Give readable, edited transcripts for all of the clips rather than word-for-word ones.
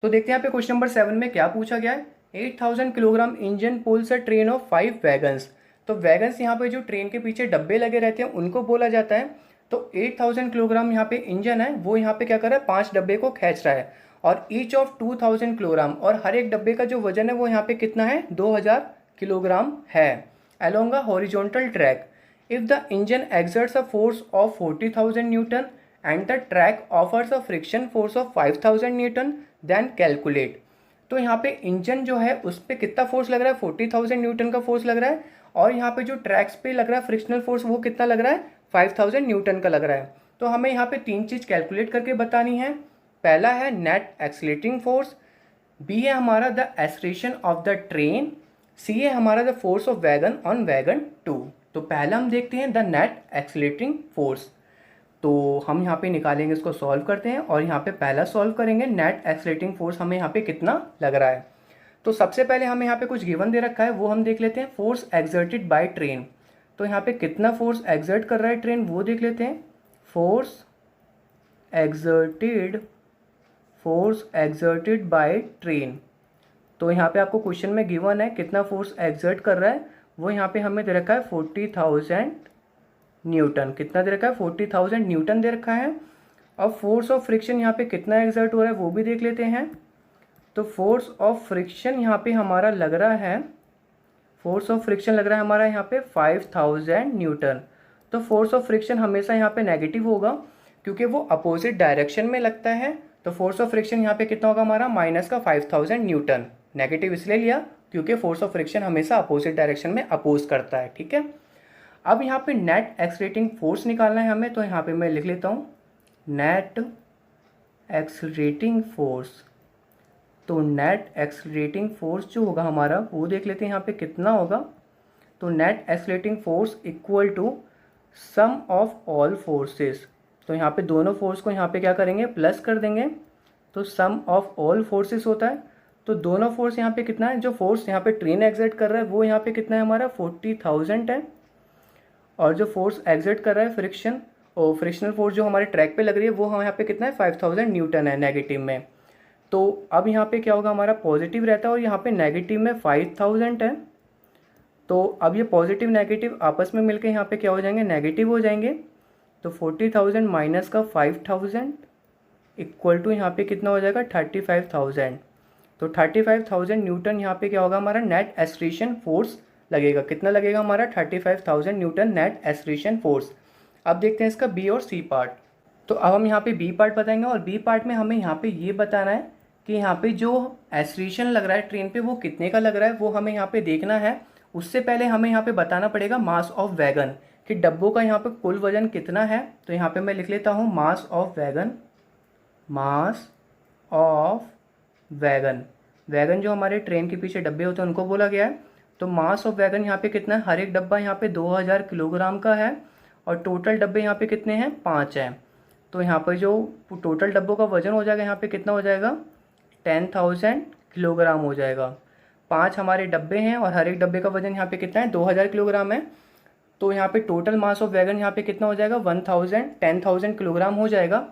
तो देखते हैं यहाँ पे क्वेश्चन नंबर 7 में क्या पूछा गया है। 8000 kilogram engine pools a train of 5 wagons. तो वैगन्स यहाँ पे जो ट्रेन के पीछे डब्बे लगे रहते हैं उनको बोला जाता है। तो 8000 किलोग्राम यहाँ पे इंजन है, वो यहाँ पे क्या कर रहा है, 5 डब्बे को खींच रहा है और ईच ऑफ 2000 किलोग्राम, और हर एक डब्बे का जो वजन है वो यहाँ पे कितना है, 2000 किलोग्राम है। Along a horizontal track, if the engine exerts a force of 40,000 newton and the track offers a friction force of 5000 newton, then calculate. तो यहाँ पे इंजन जो है उस पर कितना फोर्स लग रहा है, 40,000 न्यूटन का फोर्स लग रहा है, और यहाँ पे जो ट्रैक्स पे लग रहा है फ्रिक्शनल फोर्स वो कितना लग रहा है, 5000 न्यूटन का लग रहा है। तो हमें यहाँ पे 3 चीज़ कैलकुलेट करके बतानी है। पहला है नेट एक्सीलरेटिंग फोर्स, बी है हमारा the acceleration of the train, C है हमारा the force of wagon on wagon 2। तो पहला हम देखते हैं द नेट एक्सीलरेटिंग फोर्स। तो हम यहाँ पे निकालेंगे, इसको सॉल्व करते हैं और यहाँ पे पहला सॉल्व करेंगे, नेट एक्सीलरेटिंग फोर्स हमें यहाँ पे कितना लग रहा है। तो सबसे पहले हमें यहाँ पे कुछ गिवन दे रखा है, वो हम देख लेते हैं। फोर्स एक्सर्टेड बाय ट्रेन, तो यहाँ पे कितना फोर्स एक्सर्ट कर रहा है ट्रेन वो देख लेते हैं। फोर्स एक्सर्टेड बाय ट्रेन, तो यहाँ पे आपको क्वेश्चन में गिवन है कितना फोर्स एक्सर्ट कर रहा है, वो यहाँ पे हमें दे रखा है 40,000 न्यूटन। कितना दे रखा है, 40,000 न्यूटन दे रखा है। अब फोर्स ऑफ फ्रिक्शन यहाँ पे कितना एक्सर्ट हो रहा है वो भी देख लेते हैं। तो फोर्स ऑफ फ्रिक्शन यहाँ पे हमारा लग रहा है, फोर्स ऑफ फ्रिक्शन लग रहा है हमारा यहाँ पे 5000 न्यूटन। तो फोर्स ऑफ फ्रिक्शन हमेशा यहाँ पे नेगेटिव होगा क्योंकि वो अपोजिट डायरेक्शन में लगता है। तो फोर्स ऑफ फ्रिक्शन यहाँ पे कितना होगा हमारा, माइनस का 5000 न्यूटन। नेगेटिव इसलिए लिया क्योंकि फोर्स ऑफ फ्रिक्शन हमेशा अपोजिट डायरेक्शन में अपोज करता है, ठीक है। अब यहाँ पे नेट एक्सीलरेटिंग फोर्स निकालना है हमें, तो यहाँ पे मैं लिख लेता हूँ नेट एक्सीलरेटिंग फोर्स। तो नेट एक्सीलरेटिंग फोर्स जो होगा हमारा वो देख लेते हैं यहाँ पे कितना होगा। तो net accelerating force equal to sum of all forces. तो यहाँ पे दोनों फोर्स को यहाँ पे क्या करेंगे, प्लस कर देंगे। तो सम ऑफ ऑल फोर्सेस होता है। तो दोनों फोर्स यहाँ पे कितना है, जो फोर्स यहाँ पे ट्रेन एक्सर्ट कर रहा है वो यहाँ पे कितना है हमारा 40,000 है, और जो फोर्स एक्सर्ट कर रहा है फ्रिक्शन और फ्रिक्शनल फोर्स जो हमारे ट्रैक पे लग रही है वो हम यहाँ पे कितना है 5000 न्यूटन है नेगेटिव में। तो अब यहाँ पे क्या होगा, हमारा पॉजिटिव रहता है और यहाँ पे नेगेटिव में 5000 है। तो अब ये पॉजिटिव नेगेटिव आपस में मिलकर यहाँ पे क्या हो जाएंगे, नेगेटिव हो जाएंगे। तो 40,000 माइनस का 5000 इक्वल टू यहाँ पे कितना हो जाएगा 35,000। तो 35,000 न्यूटन यहाँ पे क्या होगा हमारा नेट एक्सीलरेशन फोर्स लगेगा। कितना लगेगा हमारा 35,000 न्यूटन नेट एक्सीलरेशन फोर्स। अब देखते हैं इसका बी और सी पार्ट। तो अब हम यहाँ पे बी पार्ट बताएंगे और बी पार्ट में हमें यहाँ पे ये बताना है कि यहाँ पे जो एक्सीलरेशन लग रहा है ट्रेन पे वो कितने का लग रहा है, वो हमें यहाँ पे देखना है। उससे पहले हमें यहाँ पे बताना पड़ेगा मास ऑफ वैगन, कि डब्बों का यहाँ पे कुल वजन कितना है। तो यहाँ पे मैं लिख लेता हूँ mass of wagon. Mass of wagon, wagon जो हमारे ट्रेन के पीछे डब्बे होते हैं उनको बोला गया है। तो मास ऑफ वैगन यहाँ पे कितना है, हर एक डब्बा यहाँ पे 2000 किलोग्राम का है और टोटल डब्बे यहाँ पे कितने हैं, 5 हैं। तो यहाँ पर जो टोटल डब्बों का वजन हो जाएगा यहाँ पे कितना हो जाएगा, 10,000 किलोग्राम हो जाएगा। 5 हमारे डब्बे हैं और हर एक डब्बे का वजन यहाँ पे कितना है, 2000 किलोग्राम है। तो यहाँ पे टोटल मास ऑफ वैगन यहाँ पे कितना हो जाएगा, 10,000 किलोग्राम हो जाएगा।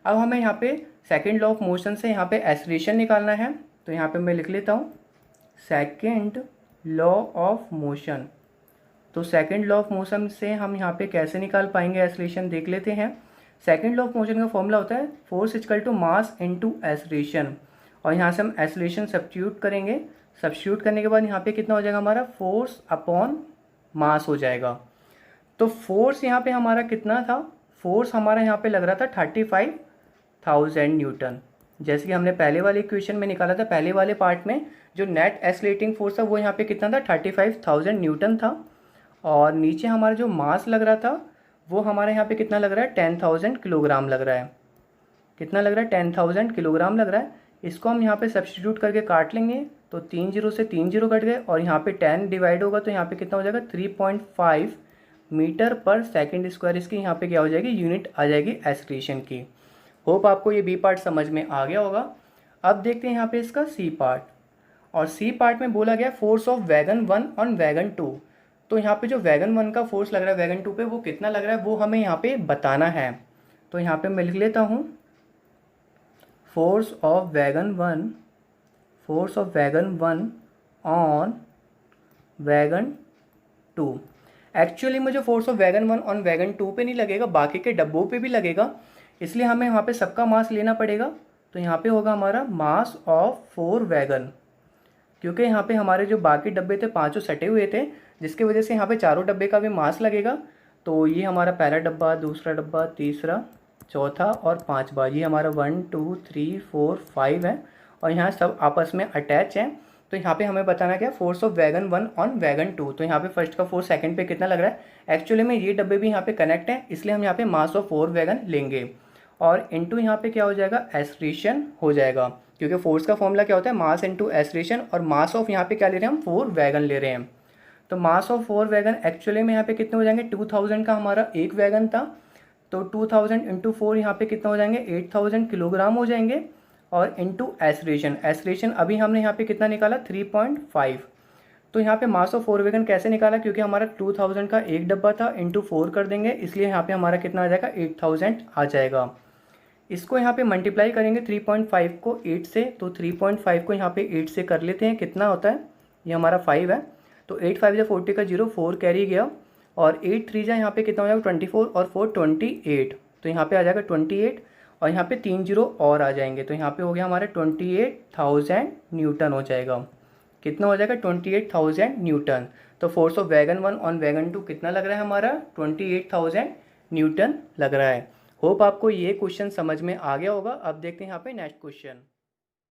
अब हमें यहाँ पे सेकेंड लॉ ऑफ मोशन से यहाँ पे एक्सीलरेशन निकालना है। तो यहाँ पे मैं लिख लेता हूँ सेकेंड लॉ ऑफ मोशन। तो सेकेंड लॉ ऑफ मोशन से हम यहाँ पे कैसे निकाल पाएंगे एक्सीलरेशन, देख लेते हैं। सेकेंड लॉ ऑफ मोशन का फॉर्मूला होता है force equal to mass into acceleration, और यहाँ से हम एक्सीलरेशन सब्स्टिट्यूट करेंगे। सब्स्टिट्यूट करने के बाद यहाँ पे कितना हो जाएगा हमारा, फोर्स अपॉन मास हो जाएगा। तो फोर्स यहाँ पे हमारा कितना था, फोर्स हमारा यहाँ पे लग रहा था 35,000 न्यूटन, जैसे कि हमने पहले वाले इक्वेशन में निकाला था। पहले वाले पार्ट में जो नेट एक्सीलरेटिंग फोर्स था वो यहाँ पे कितना था, 35,000 न्यूटन था। और नीचे हमारा जो मास लग रहा था वो हमारे यहाँ पे कितना लग रहा है, 10,000 किलोग्राम लग रहा है। कितना लग रहा है, 10,000 किलोग्राम लग रहा है। इसको हम यहाँ पे सब्स्टिट्यूट करके काट लेंगे। तो 3 जीरो से 3 जीरो कट गए और यहाँ पे 10 डिवाइड होगा तो यहाँ पे कितना हो जाएगा, 3.5 मीटर पर सेकेंड स्क्वायर। इसकी यहाँ पे क्या हो जाएगी, यूनिट आ जाएगी एक्सीलरेशन की। होप आपको ये बी पार्ट समझ में आ गया होगा। अब देखते हैं यहाँ पे इसका सी पार्ट। और सी पार्ट में बोला गया force of wagon 1 on wagon 2। तो यहाँ पे जो वैगन 1 का फोर्स लग रहा है वैगन 2 पे वो कितना लग रहा है वो हमें यहाँ पे बताना है। तो यहाँ पे मैं लिख लेता हूँ force of wagon one on wagon two. Actually मुझे force of wagon one on wagon two पे नहीं लगेगा, बाकी के डब्बों पे भी लगेगा, इसलिए हमें यहाँ पे सबका मास लेना पड़ेगा। तो यहाँ पे होगा हमारा मास ऑफ 4 वैगन, क्योंकि यहाँ पे हमारे जो बाकी डब्बे थे पांचों सटे हुए थे, जिसकी वजह से यहाँ पे चारों डब्बे का भी मास लगेगा। तो ये हमारा पहला डब्बा, दूसरा डब्बा, तीसरा, चौथा और पांचवा, ये हमारा 1 2 3 4 5 है और यहाँ सब आपस में अटैच हैं। तो यहाँ पे हमें बताना क्या, force of wagon one on wagon two. तो यहाँ पे फर्स्ट का फोर्स सेकंड पे कितना लग रहा है। एक्चुअली में ये डब्बे भी यहाँ पे कनेक्ट हैं, इसलिए हम यहाँ पे मास ऑफ 4 वैगन लेंगे और इनटू यहाँ पे क्या हो जाएगा, एसरेशन हो जाएगा, क्योंकि फोर्स का फॉर्मूला क्या होता है, मास इनटू एसरेशन, और मास ऑफ यहाँ पे क्या ले रहे हैं हम, 4 वैगन ले रहे हैं। तो मास ऑफ 4 वैगन एक्चुअली में यहाँ पे कितने हो जाएंगे, 2000 का हमारा एक वैगन था, तो 2000 इंटू 4 यहाँ पे कितना हो जाएंगे, 8000 किलोग्राम हो जाएंगे। और इंटू एसरेशन अभी हमने यहाँ पे कितना निकाला, 3.5। तो यहाँ पे मास ऑफ 4 वैगन कैसे निकाला, क्योंकि हमारा 2000 का एक डब्बा था, इंटू 4 कर देंगे, इसलिए यहाँ पे हमारा कितना आ जाएगा, 8000 आ जाएगा। इसको यहाँ पे मल्टीप्लाई करेंगे 3.5 को 8 से, तो 3.5 को यहाँ पे 8 से कर लेते हैं, कितना होता है, ये हमारा 5 है। तो 8 5 या 40 का 0, 4 कैरी गया, और 8 3 जा यहाँ पे कितना हो जाएगा, 24, और 4 28, तो यहाँ पे आ जाएगा 28, और यहाँ पे 3 0 और आ जाएंगे, तो यहाँ पे हो गया हमारे 28,000 न्यूटन हो जाएगा। कितना हो जाएगा, 28,000 न्यूटन। तो force of wagon one on wagon two कितना लग रहा है हमारा, 28,000 न्यूटन लग रहा है। होप आपको ये क्वेश्चन समझ में आ गया होगा। अब देखते हैं यहाँ पे नेक्स्ट क्वेश्चन।